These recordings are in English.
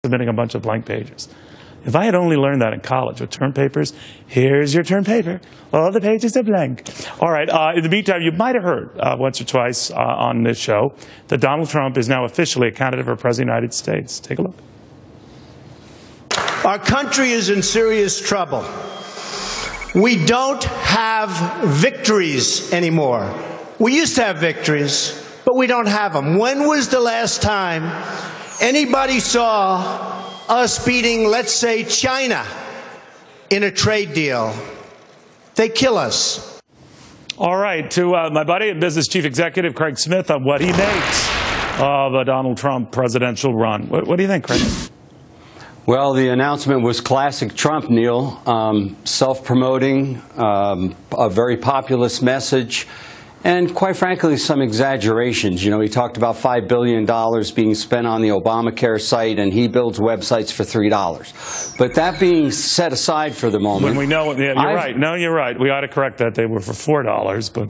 submitting a bunch of blank pages. If I had only learned that in college with term papers, here's your term paper. All the pages are blank. All right, in the meantime, you might have heard once or twice on this show that Donald Trump is now officially a candidate for President of the United States. Take a look. Our country is in serious trouble. We don't have victories anymore. We used to have victories, but we don't have them. When was the last time anybody saw us beating, let's say, China in a trade deal? They kill us. All right, to my buddy and business chief executive, Craig Smith, on what he makes of a Donald Trump presidential run. What do you think, Craig? Well, the announcement was classic Trump, Neil. Self-promoting, a very populist message, and quite frankly, some exaggerations. You know, he talked about $5 billion being spent on the Obamacare site, and he builds websites for $3. But that being set aside for the moment. When we know, yeah, you're right. No, you're right. We ought to correct that. They were for $4, but...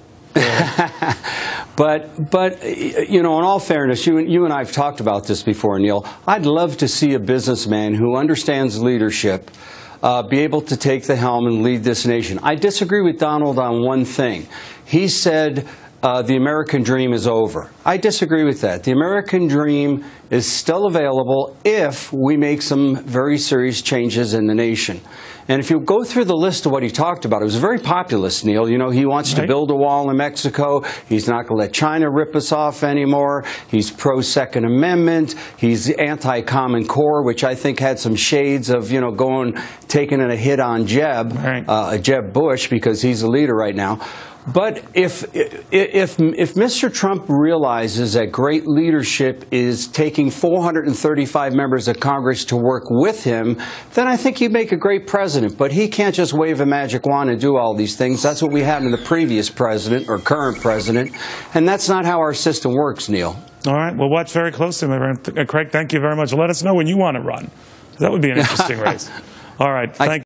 But you know, in all fairness, you and I have talked about this before, Neil. I'd love to see a businessman who understands leadership be able to take the helm and lead this nation. I disagree with Donald on one thing. He said the American dream is over. I disagree with that. The American dream is still available if we make some very serious changes in the nation. And if you go through the list of what he talked about, it was very populist, Neil. You know, he wants to build a wall in Mexico. He's not going to let China rip us off anymore. He's pro-Second Amendment. He's anti-Common Core, which I think had some shades of, you know, taking a hit on Jeb Bush, because he's the leader right now. But if Mr. Trump realizes that great leadership is taking 435 members of Congress to work with him, then I think he'd make a great president. But he can't just wave a magic wand and do all these things. That's what we had in the previous president or current president. And that's not how our system works, Neil. All right. Well, watch very closely, my friend. Craig, thank you very much. Let us know when you want to run. That would be an interesting race. All right. Thank you.